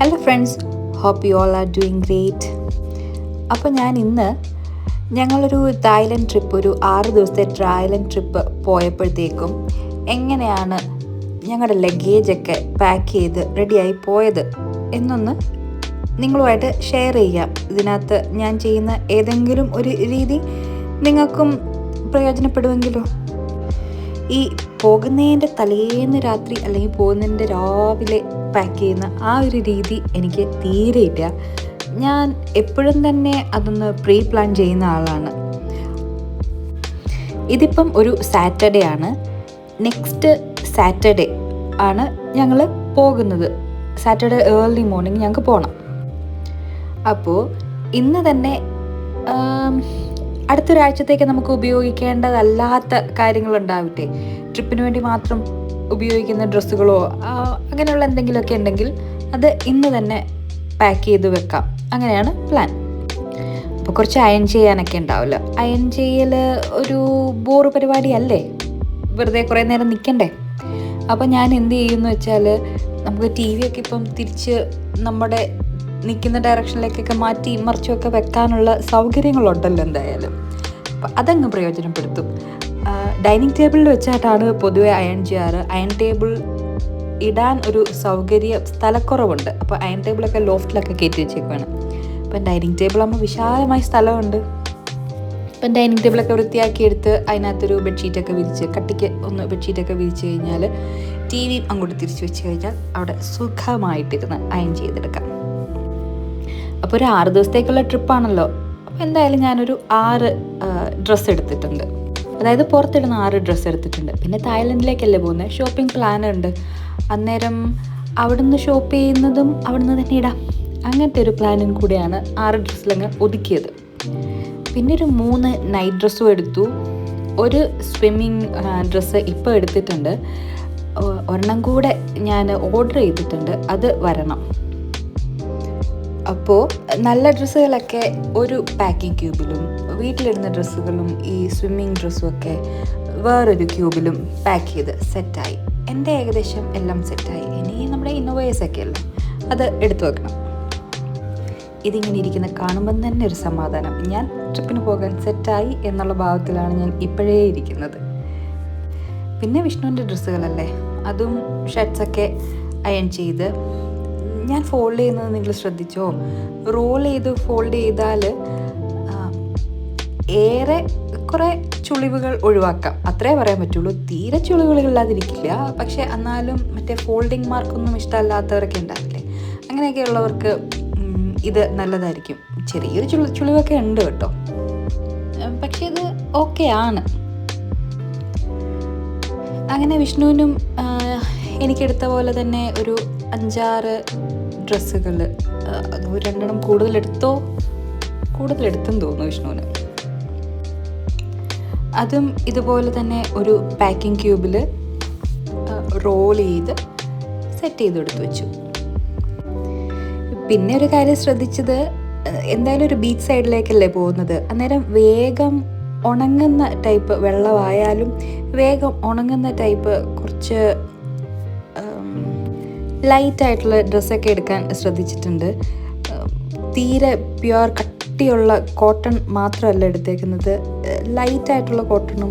Hello friends, hope you all are doing great. അപ്പോൾ ഞാൻ ഇന്ന് ഞങ്ങളൊരു തായ്ലൻഡ് ട്രിപ്പ്, ഒരു 6 ദിവസത്തെ തായ്ലൻഡ് ട്രിപ്പ് പോയപ്പോഴത്തേക്കും എങ്ങനെയാണ് ഞങ്ങളുടെ ലഗേജൊക്കെ പാക്ക് ചെയ്ത് റെഡിയായി പോയത് എന്നൊന്ന് നിങ്ങളുമായിട്ട് ഷെയർ ചെയ്യാം. ഇതിനകത്ത് ഞാൻ ചെയ്യുന്ന ഏതെങ്കിലും ഒരു രീതി നിങ്ങൾക്കും പ്രയോജനപ്പെടുമെങ്കിലോ. ഈ പോകുന്നതിൻ്റെ തലേന്ന് രാത്രി അല്ലെങ്കിൽ പോകുന്നതിൻ്റെ രാവിലെ പാക്ക് ചെയ്യുന്ന ആ ഒരു രീതി എനിക്ക് തീരെയില്ല. ഞാൻ എപ്പോഴും തന്നെ അതൊന്ന് പ്രീ പ്ലാൻ ചെയ്യുന്ന ആളാണ്. ഇതിപ്പം ഒരു സാറ്റർഡേ ആണ്. നെക്സ്റ്റ് സാറ്റർഡേ ആണ് ഞങ്ങൾ പോകുന്നത്. സാറ്റർഡേ ഏർലി മോർണിംഗ് ഞങ്ങൾക്ക് പോകണം. അപ്പോൾ ഇന്ന് തന്നെ അടുത്തൊരാഴ്ചത്തേക്ക് നമുക്ക് ഉപയോഗിക്കേണ്ടതല്ലാത്ത കാര്യങ്ങളുണ്ടാവട്ടെ, ട്രിപ്പിന് വേണ്ടി മാത്രം ഉപയോഗിക്കുന്ന ഡ്രസ്സുകളോ അങ്ങനെയുള്ള എന്തെങ്കിലുമൊക്കെ ഉണ്ടെങ്കിൽ അത് ഇന്ന് തന്നെ പാക്ക് ചെയ്ത് വെക്കാം. അങ്ങനെയാണ് പ്ലാൻ. അപ്പോൾ കുറച്ച് അയൺ ചെയ്യാനൊക്കെ ഉണ്ടാവില്ല. അയൺ ചെയ്യൽ ഒരു ബോറ് പരിപാടിയല്ലേ, വെറുതെ കുറേ നേരം നിൽക്കണ്ടേ. അപ്പോൾ ഞാൻ എന്ത് ചെയ്യുമെന്ന് വെച്ചാൽ, നമുക്ക് ടി വി ഒക്കെ ഇപ്പം തിരിച്ച് നമ്മുടെ നിൽക്കുന്ന ഡയറക്ഷനിലേക്കൊക്കെ മാറ്റി മറിച്ചൊക്കെ വെക്കാനുള്ള സൗകര്യങ്ങളുണ്ടല്ലോ എന്തായാലും. അപ്പം അതങ്ങ് പ്രയോജനപ്പെടുത്തും. ഡൈനിങ് ടേബിളിൽ വെച്ചിട്ടാണ് പൊതുവെ അയൺ ചെയ്യാറ്. അയൺ ടേബിൾ ഇടാൻ ഒരു സ്ഥലക്കുറവുണ്ട്. അപ്പോൾ അയൺ ടേബിളൊക്കെ ലോഫ്റ്റിലൊക്കെ കയറ്റി വെച്ചേക്കുവാണ്. അപ്പം ഡൈനിങ് ടേബിളാകുമ്പോൾ വിശാലമായ സ്ഥലമുണ്ട്. ഇപ്പം ഡൈനിങ് ടേബിളൊക്കെ വൃത്തിയാക്കി എടുത്ത് അതിനകത്തൊരു ബെഡ്ഷീറ്റൊക്കെ വിരിച്ച്, കട്ടിക്ക് ഒന്ന് ബെഡ്ഷീറ്റൊക്കെ വിരിച്ച് കഴിഞ്ഞാൽ ടി വി അങ്ങോട്ട് തിരിച്ച് വെച്ച് കഴിഞ്ഞാൽ അവിടെ സുഖമായിട്ടിരുന്ന് അയൺ ചെയ്തെടുക്കാം. അപ്പോൾ ഒരു 6 ദിവസത്തേക്കുള്ള ട്രിപ്പാണല്ലോ. അപ്പോൾ എന്തായാലും ഞാനൊരു 6 ഡ്രസ്സ് എടുത്തിട്ടുണ്ട്. അതായത് പുറത്തിടുന്ന 6 ഡ്രസ്സ് എടുത്തിട്ടുണ്ട്. പിന്നെ തായ്ലൻഡിലേക്കല്ലേ പോകുന്നത്, ഷോപ്പിംഗ് പ്ലാൻ ഉണ്ട്. അന്നേരം അവിടുന്ന് ഷോപ്പ് ചെയ്യുന്നതും അവിടുന്ന് തന്നെ ഇടാം. അങ്ങനത്തെ ഒരു പ്ലാനും കൂടിയാണ് 6 ഡ്രസ്സിലങ്ങ് ഒതുക്കിയത്. പിന്നെ ഒരു 3 നൈറ്റ് ഡ്രസ്സും എടുത്തു. ഒരു സ്വിമ്മിങ് ഡ്രസ്സ് ഇപ്പോൾ എടുത്തിട്ടുണ്ട്. ഒരെണ്ണം കൂടെ ഞാൻ ഓർഡർ ചെയ്തിട്ടുണ്ട്, അത് വരണം. അപ്പോൾ നല്ല ഡ്രസ്സുകളൊക്കെ ഒരു പാക്കിംഗ് ക്യൂബിലും, വീട്ടിലിടുന്ന ഡ്രസ്സുകളും ഈ സ്വിമ്മിങ് ഡ്രസ്സും ഒക്കെ വേറൊരു ക്യൂബിലും പാക്ക് ചെയ്ത് സെറ്റായി. എൻ്റെ ഏകദേശം എല്ലാം സെറ്റായി. ഇനി നമ്മുടെ ഇന്നോവേഴ്സൊക്കെ അല്ലേ, അത് എടുത്തു വെക്കണം. ഇതിങ്ങനെ ഇരിക്കുന്ന കാണുമ്പം തന്നെ ഒരു സമാധാനം. ഞാൻ ട്രിപ്പിന് പോകാൻ സെറ്റായി എന്നുള്ള ഭാവത്തിലാണ് ഞാൻ ഇപ്പോഴേ ഇരിക്കുന്നത്. പിന്നെ വിഷ്ണുവിൻ്റെ ഡ്രസ്സുകളല്ലേ, അതും ഷർട്ട്സൊക്കെ അയൺ ചെയ്ത് ഞാൻ ഫോൾഡ് ചെയ്യുന്നത് നിങ്ങൾ ശ്രദ്ധിച്ചോ? റോൾ ചെയ്ത് ഫോൾഡ് ചെയ്താൽ ഏറെ കുറേ ചുളിവുകൾ ഒഴിവാക്കാം, അത്രേ പറയാൻ പറ്റുള്ളൂ. തീരെ ചുളിവുകളില്ലാതിരിക്കില്ല, പക്ഷേ എന്നാലും മറ്റേ ഫോൾഡിങ് മാർക്കൊന്നും ഇഷ്ടമല്ലാത്തവരൊക്കെ ഉണ്ടാവില്ലേ, അങ്ങനെയൊക്കെ ഉള്ളവർക്ക് ഇത് നല്ലതായിരിക്കും. ചെറിയൊരു ചുളിവൊക്കെ ഉണ്ട് കേട്ടോ, പക്ഷേ ഇത് ഓക്കെ ആണ്. അങ്ങനെ വിഷ്ണുവിനും എനിക്കെടുത്ത പോലെ തന്നെ ഒരു 5-6 ഡ്രസ്സുകൾ, അത് 2 കൂടുതലെടുത്തെന്ന് തോന്നുന്നു വിഷ്ണുവിന്. അതും ഇതുപോലെ തന്നെ ഒരു പാക്കിംഗ് ക്യൂബിൽ റോൾ ചെയ്ത് സെറ്റ് ചെയ്ത് എടുത്തു വെച്ചു. പിന്നെ ഒരു കാര്യം ശ്രദ്ധിച്ചത്, എന്തായാലും ഒരു ബീച്ച് സൈഡിലേക്കല്ലേ പോകുന്നത്, അന്നേരം വേഗം ഉണങ്ങുന്ന ടൈപ്പ് വെള്ളമായാലും വേഗം ഉണങ്ങുന്ന ടൈപ്പ് കുറച്ച് ലൈറ്റായിട്ടുള്ള ഡ്രസ്സൊക്കെ എടുക്കാൻ ശ്രദ്ധിച്ചിട്ടുണ്ട്. തീരെ പ്യുവർ കട്ടിയുള്ള കോട്ടൺ മാത്രമല്ല എടുത്തേക്കുന്നത്, ലൈറ്റായിട്ടുള്ള കോട്ടണും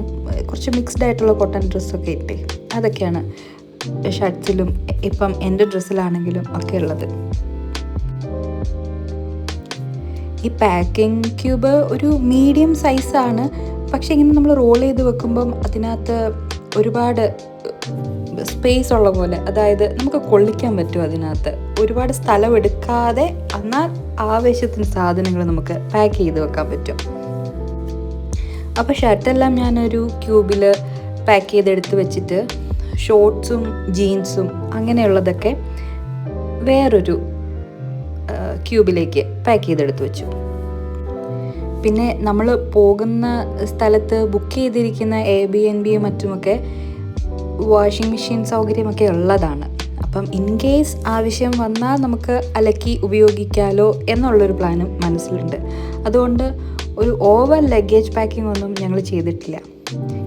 കുറച്ച് മിക്സ്ഡ് ആയിട്ടുള്ള കോട്ടൺ ഡ്രസ്സൊക്കെ ഇട്ടേ, അതൊക്കെയാണ് ഷർട്ട്സിലും ഇപ്പം എൻ്റെ ഡ്രസ്സിലാണെങ്കിലും ഒക്കെ ഉള്ളത്. ഈ പാക്കിംഗ് ക്യൂബ് ഒരു മീഡിയം സൈസാണ്, പക്ഷേ ഇങ്ങനെ നമ്മൾ റോൾ ചെയ്ത് വെക്കുമ്പം അതിനകത്ത് ഒരുപാട് സ്പേസ് ഉള്ള പോലെ, അതായത് നമുക്ക് കൊള്ളിക്കാൻ പറ്റും. അതിനകത്ത് ഒരുപാട് സ്ഥലം എടുക്കാതെ എന്നാൽ ആവശ്യത്തിന് സാധനങ്ങൾ നമുക്ക് പാക്ക് ചെയ്ത് വെക്കാൻ പറ്റും. അപ്പോൾ ഷർട്ടെല്ലാം ഞാനൊരു ക്യൂബിൽ പാക്ക് ചെയ്തെടുത്ത് വെച്ചിട്ട് ഷോർട്ട്സും ജീൻസും അങ്ങനെയുള്ളതൊക്കെ വേറൊരു ക്യൂബിലേക്ക് പാക്ക് ചെയ്തെടുത്ത് വെച്ചു. പിന്നെ നമ്മൾ പോകുന്ന സ്ഥലത്ത് ബുക്ക് ചെയ്തിരിക്കുന്ന Airbnb മറ്റുമൊക്കെ വാഷിംഗ് മെഷീൻ സൗകര്യമൊക്കെ ഉള്ളതാണ്. അപ്പം ഇൻ കേസ് ആവശ്യം വന്നാൽ നമുക്ക് അലക്കി ഉപയോഗിക്കാമല്ലോ എന്നുള്ളൊരു പ്ലാനും മനസ്സിലുണ്ട്. അതുകൊണ്ട് ഒരു ഓവർ ലഗേജ് പാക്കിംഗ് ഒന്നും ഞങ്ങൾ ചെയ്തിട്ടില്ല.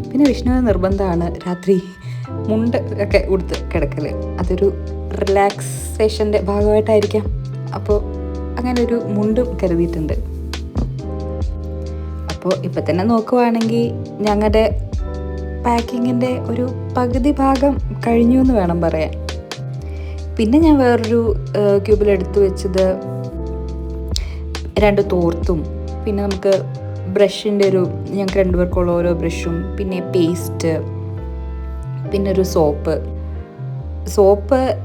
പിന്നെ വിഷ്ണുവിന് നിർബന്ധമാണ് രാത്രി മുണ്ട് ഒക്കെ ഉടുത്ത് കിടക്കൽ. അതൊരു റിലാക്സേഷൻ്റെ ഭാഗമായിട്ടായിരിക്കാം. അപ്പോൾ അങ്ങനെ ഒരു മുണ്ടും കരുതിയിട്ടുണ്ട്. അപ്പോൾ ഇപ്പം തന്നെ നോക്കുവാണെങ്കിൽ ഞങ്ങളുടെ പാക്കിങ്ങിൻ്റെ ഒരു പകുതി ഭാഗം കഴിഞ്ഞു എന്ന് വേണം പറയാൻ. പിന്നെ ഞാൻ വേറൊരു ക്യൂബിലെടുത്ത് വെച്ചത് 2 തോർത്തും, പിന്നെ നമുക്ക് ബ്രഷിൻ്റെ ഞങ്ങൾക്ക് 2 പേർക്കുള്ള ഓരോ ബ്രഷും, പിന്നെ പേസ്റ്റ്, പിന്നെ ഒരു സോപ്പ്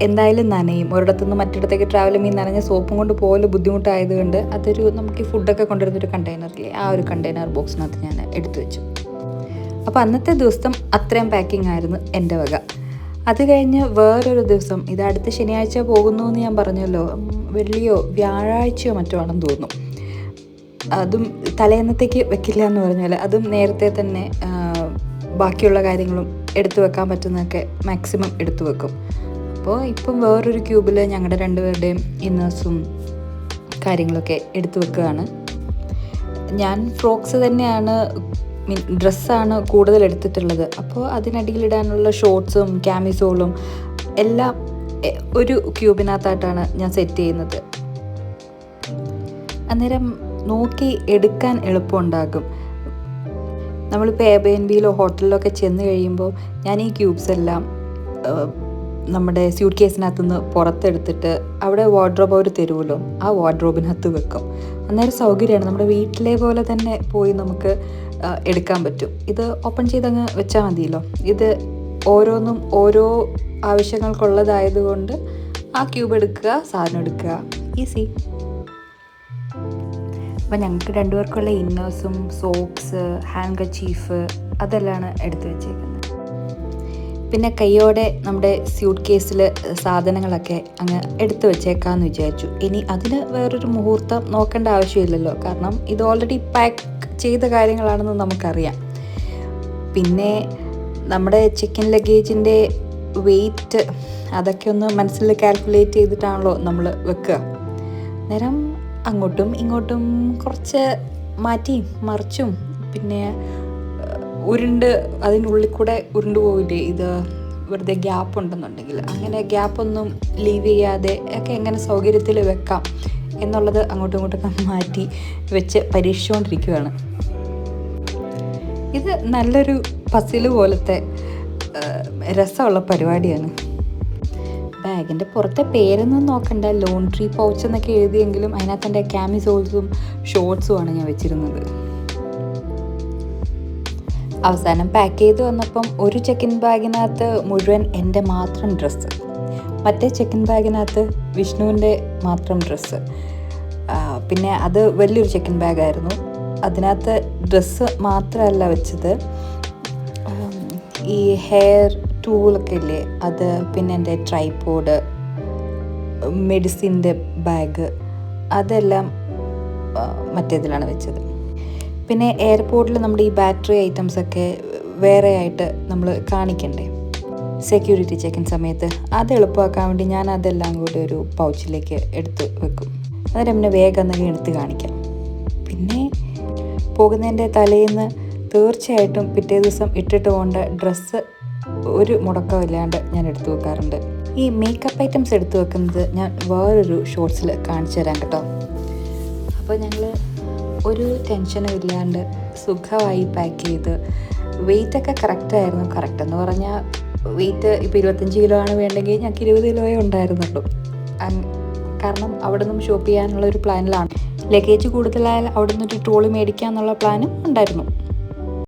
എന്തായാലും നനയും. ഒരിടത്തുനിന്ന് മറ്റിടത്തേക്ക് ട്രാവൽ ചെയ്യുമ്പോൾ നനഞ്ഞ സോപ്പും കൊണ്ട് പോലെ ബുദ്ധിമുട്ടായതുകൊണ്ട് നമുക്ക് ഈ ഫുഡൊക്കെ കൊണ്ടുവരുന്നൊരു കണ്ടെയ്നറില്ലേ, ആ ഒരു കണ്ടെയ്നർ ബോക്സിനകത്ത് ഞാൻ എടുത്തു വെച്ചു. അപ്പോൾ അന്നത്തെ ദിവസം അത്രയും പാക്കിംഗ് ആയിരുന്നു എൻ്റെ വക. അത് കഴിഞ്ഞ് വേറൊരു ദിവസം, ഇത് അടുത്ത ശനിയാഴ്ച പോകുന്നു എന്ന് ഞാൻ പറഞ്ഞല്ലോ, വെള്ളിയോ വ്യാഴാഴ്ചയോ മറ്റോ ആണെന്ന് തോന്നുന്നു. അതും തലേന്നത്തേക്ക് വെക്കില്ല എന്ന് പറഞ്ഞാൽ അതും നേരത്തെ തന്നെ ബാക്കിയുള്ള കാര്യങ്ങളും എടുത്തു വെക്കാൻ പറ്റുന്നതൊക്കെ മാക്സിമം എടുത്തു വെക്കും. അപ്പോൾ ഇപ്പം വേറൊരു ക്യൂബിൽ ഞങ്ങളുടെ 2 പേരുടെയും ഇന്നേഴ്സും കാര്യങ്ങളൊക്കെ എടുത്തു വെക്കുകയാണ്. ഞാൻ ഫ്രോക്സ് തന്നെയാണ്, ഡ്രസ്സാണ് കൂടുതൽ എടുത്തിട്ടുള്ളത്. അപ്പോൾ അതിനടിയിലിടാനുള്ള ഷോർട്ട്സും ക്യാമിസോളും എല്ലാം ഒരു ക്യൂബിനകത്തായിട്ടാണ് ഞാൻ സെറ്റ് ചെയ്യുന്നത്. അന്നേരം നോക്കി എടുക്കാൻ എളുപ്പമുണ്ടാകും. നമ്മളിപ്പോൾ എയർബിഎൻബിയിലോ ഹോട്ടലിലോ ഒക്കെ ചെന്ന് കഴിയുമ്പോൾ ഞാൻ ഈ ക്യൂബ്സ് എല്ലാം നമ്മുടെ സ്യൂട്ട് കേസിനകത്തുനിന്ന് പുറത്തെടുത്തിട്ട് അവിടെ വാർഡ്രോബ് അവർ തരുമല്ലോ, ആ വാർഡ്രോബിനകത്ത് വെക്കും. അന്നേരം സൗകര്യമാണ്, നമ്മുടെ വീട്ടിലെ പോലെ തന്നെ പോയി നമുക്ക് എടുക്കാൻ പറ്റും. ഇത് ഓപ്പൺ ചെയ്തങ്ങ് വെച്ചാൽ മതിയല്ലോ. ഇത് ഓരോന്നും ഓരോ ആവശ്യങ്ങൾക്കുള്ളതായതുകൊണ്ട് ആ ക്യൂബ് എടുക്കുക, സാധനം എടുക്കുക, ഈസി. അപ്പോൾ ഞങ്ങൾക്ക് 2 പേർക്കുള്ള ഇന്നേഴ്സും സോക്സ്, ഹാൻഡ് കർച്ചീഫ് അതെല്ലാം എടുത്തു വെച്ചേക്കുന്നത്. പിന്നെ കയ്യോടെ നമ്മുടെ സ്യൂട്ട് കേസിൽ സാധനങ്ങളൊക്കെ അങ്ങ് എടുത്തു വെച്ചേക്കാമെന്ന് വിചാരിച്ചു. ഇനി അതിന് വേറൊരു മുഹൂർത്തം നോക്കേണ്ട ആവശ്യമില്ലല്ലോ, കാരണം ഇത് ഓൾറെഡി പാക്ക് ചെയ്ത കാര്യങ്ങളാണെന്ന് നമുക്കറിയാം. പിന്നെ നമ്മുടെ ചെക്കിൻ ലഗേജിൻ്റെ വെയിറ്റ് അതൊക്കെ ഒന്ന് മനസ്സിൽ കാൽക്കുലേറ്റ് ചെയ്തിട്ടാണല്ലോ നമ്മൾ വെക്കുക. നേരം അങ്ങോട്ടും ഇങ്ങോട്ടും കുറച്ച് മാറ്റി മറിച്ചും, പിന്നെ അതിനുള്ളിൽ കൂടെ ഉരുണ്ട് പോവില്ലേ, ഇത് വെറുതെ ഗ്യാപ്പ് ഉണ്ടെന്നുണ്ടെങ്കിൽ അങ്ങനെ ഗ്യാപ്പൊന്നും ലീവ് ചെയ്യാതെ ഒക്കെ എങ്ങനെ സൗകര്യത്തിൽ വെക്കാം എന്നുള്ളത് അങ്ങോട്ടും ഇങ്ങോട്ടൊക്കെ മാറ്റി വെച്ച് പരീക്ഷിച്ചുകൊണ്ടിരിക്കുകയാണ്. ഇത് നല്ലൊരു പസിൽ പോലത്തെ രസമുള്ള പരിപാടിയാണ്. ബാഗിൻ്റെ പുറത്തെ പേരൊന്നും നോക്കണ്ട, ലോണ്ട്രി പൗച്ച് എന്നൊക്കെ എഴുതിയെങ്കിലും അതിനകത്ത് എൻ്റെ ക്യാമിസോൾസും ഷോർട്സുമാണ് ഞാൻ വെച്ചിരുന്നത്. അവസാനം പാക്ക് ചെയ്ത് വന്നപ്പം ഒരു ചെക്കിൻ ബാഗിനകത്ത് മുഴുവൻ എൻ്റെ മാത്രം ഡ്രസ്സ്, മറ്റേ ചെക്കിൻ ബാഗിനകത്ത് വിഷ്ണുവിൻ്റെ മാത്രം ഡ്രസ്സ്. പിന്നെ അത് വലിയൊരു ചെക്കിൻ ബാഗായിരുന്നു. അതിനകത്ത് ഡ്രസ്സ് മാത്രമല്ല വെച്ചത്, ഈ ഹെയർ ടൂളൊക്കെ ഇല്ലേ അത്, പിന്നെ എൻ്റെ ട്രൈപോഡ്, മെഡിസിൻ്റെ ബാഗ് അതെല്ലാം മറ്റേതിലാണ് വെച്ചത്. പിന്നെ എയർപോർട്ടിൽ നമ്മുടെ ഈ ബാറ്ററി ഐറ്റംസൊക്കെ വേറെ ആയിട്ട് നമ്മൾ കാണിക്കണ്ടേ സെക്യൂരിറ്റി ചെക്കിൻ സമയത്ത്, അത് എളുപ്പമാക്കാൻ വേണ്ടി ഞാൻ അതെല്ലാം കൂടി ഒരു പൗച്ചിലേക്ക് എടുത്ത് വെക്കും. അന്നേരം പിന്നെ വേഗം എന്തെങ്കിലും എടുത്ത് കാണിക്കാം. പിന്നെ പോകുന്നതിൻ്റെ തലേന്ന് തീർച്ചയായിട്ടും പിറ്റേ ദിവസം ഇട്ടിട്ട് പോകേണ്ട ഡ്രസ്സ് ഒരു മുടക്കമില്ലാണ്ട് ഞാൻ എടുത്തു വെക്കാറുണ്ട്. ഈ മേക്കപ്പ് ഐറ്റംസ് എടുത്തു വെക്കുന്നത് ഞാൻ വേറൊരു ഷോർട്സിൽ കാണിച്ചു തരാം കേട്ടോ. അപ്പോൾ ഞങ്ങൾ ഒരു ടെൻഷനും ഇല്ലാണ്ട് സുഖമായി പാക്ക് ചെയ്ത്, വെയിറ്റൊക്കെ കറക്റ്റായിരുന്നു. കറക്റ്റെന്ന് പറഞ്ഞാൽ വെയിറ്റ് ഇപ്പോൾ 25 കിലോ ആണ് വേണ്ടെങ്കിൽ ഞങ്ങൾക്ക് 20 കിലോയേ ഉണ്ടായിരുന്നുള്ളൂ. കാരണം അവിടെ നിന്നും ഷോപ്പ് ചെയ്യാനുള്ള ഒരു പ്ലാനിലാണ്. ലഗേജ് കൂടുതലായാൽ അവിടെ നിന്നൊരു ട്രോളി മേടിക്കുക എന്നുള്ള പ്ലാനും ഉണ്ടായിരുന്നു.